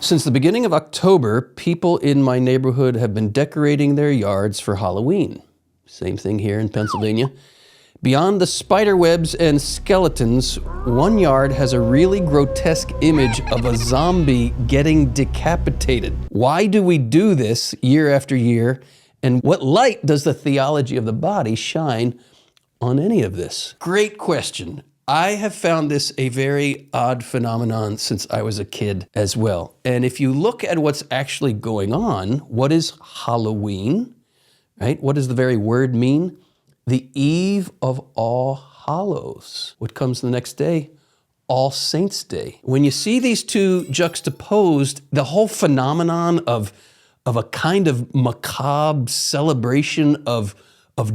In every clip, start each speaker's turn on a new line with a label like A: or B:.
A: Since the beginning of October, people in my neighborhood have been decorating their yards for Halloween. Same thing here in Pennsylvania. Beyond the spider webs and skeletons, one yard has a really grotesque image of a zombie getting decapitated. Why do we do this year after year? And what light does the theology of the body shine on any of this? Great question. I have found this a very odd phenomenon since I was a kid as well. And if you look at what's actually going on, what is Halloween, right? What does the very word mean? The Eve of All Hallows. What comes the next day? All Saints' Day. When you see these two juxtaposed, the whole phenomenon of a kind of macabre celebration of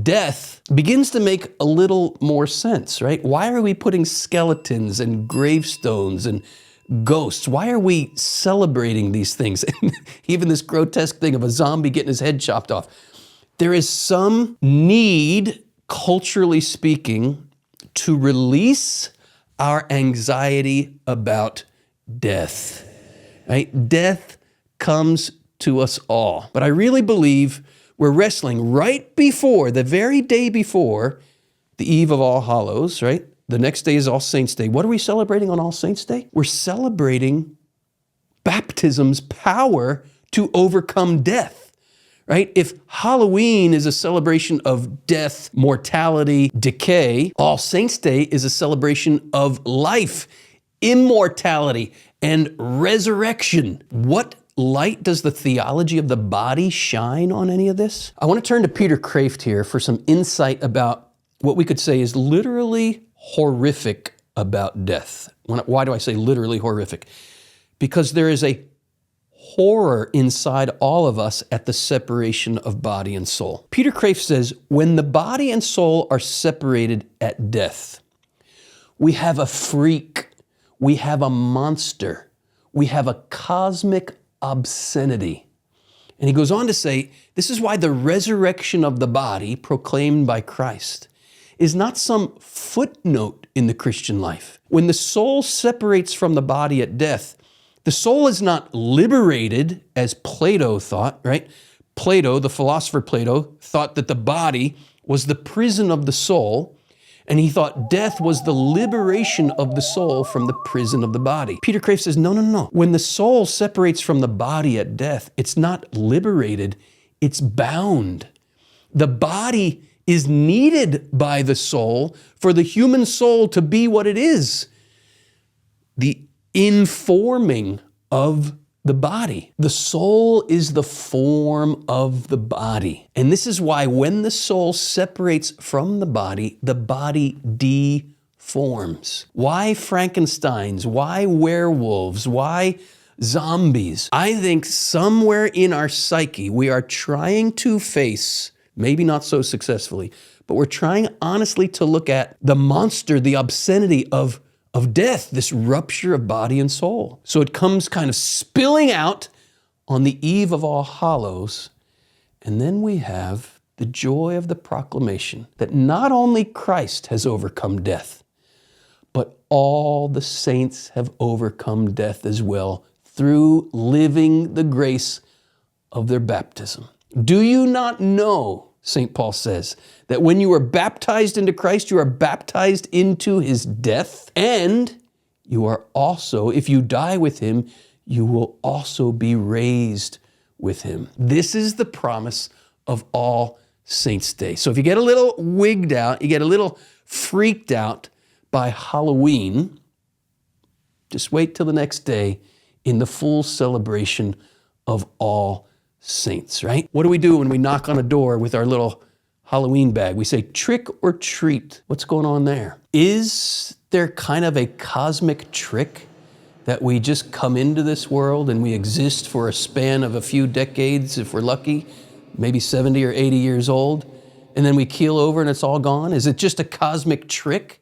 A: death begins to make a little more sense, right? Why are we putting skeletons and gravestones and ghosts? Why are we celebrating these things? Even this grotesque thing of a zombie getting his head chopped off. There is some need, culturally speaking, to release our anxiety about death, right? Death comes to us all. But I really believe we're wrestling right before, the very day before, the Eve of All Hallows, right? The next day is All Saints' Day. What are we celebrating on All Saints' Day? We're celebrating baptism's power to overcome death, right? If Halloween is a celebration of death, mortality, decay, All Saints' Day is a celebration of life, immortality, and resurrection. What light does the theology of the body shine on any of this? I want to turn to Peter Kreeft here for some insight about what we could say is literally horrific about death. Why do I say literally horrific? Because there is a horror inside all of us at the separation of body and soul. Peter Kreeft says, when the body and soul are separated at death, we have a freak, we have a monster, we have a cosmic obscenity. And he goes on to say, this is why the resurrection of the body proclaimed by Christ is not some footnote in the Christian life. When the soul separates from the body at death, the soul is not liberated as Plato thought, right? Plato, the philosopher Plato, thought that the body was the prison of the soul, and he thought death was the liberation of the soul from the prison of the body. Peter Kreeft says, no. When the soul separates from the body at death, it's not liberated, it's bound. The body is needed by the soul for the human soul to be what it is, the informing of the body. The soul is the form of the body. And this is why when the soul separates from the body deforms. Why Frankensteins? Why werewolves? Why zombies? I think somewhere in our psyche, we are trying to face, maybe not so successfully, but we're trying honestly to look at the monster, the obscenity of death, this rupture of body and soul. So it comes kind of spilling out on the Eve of All Hallows, and then we have the joy of the proclamation that not only Christ has overcome death, but all the saints have overcome death as well through living the grace of their baptism. Do you not know, St. Paul says, that when you are baptized into Christ, you are baptized into his death, and you are also, if you die with him, you will also be raised with him. This is the promise of All Saints' Day. So if you get a little wigged out, you get a little freaked out by Halloween, just wait till the next day in the full celebration of All Saints, right? What do we do when we knock on a door with our little Halloween bag? We say, trick or treat. What's going on there? Is there kind of a cosmic trick that we just come into this world and we exist for a span of a few decades, if we're lucky, maybe 70 or 80 years old, and then we keel over and it's all gone? Is it just a cosmic trick?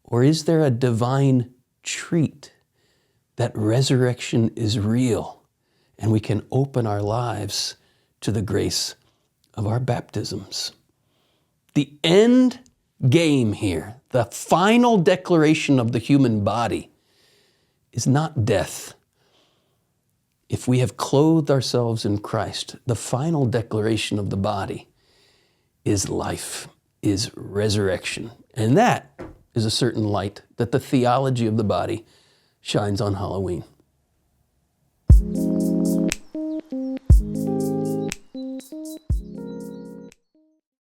A: Or is there a divine treat that resurrection is real and we can open our lives to the grace of our baptisms? The end game here, the final declaration of the human body, is not death, If we have clothed ourselves in Christ, the final declaration of the body is life, is resurrection. And that is a certain light that the theology of the body shines on Halloween.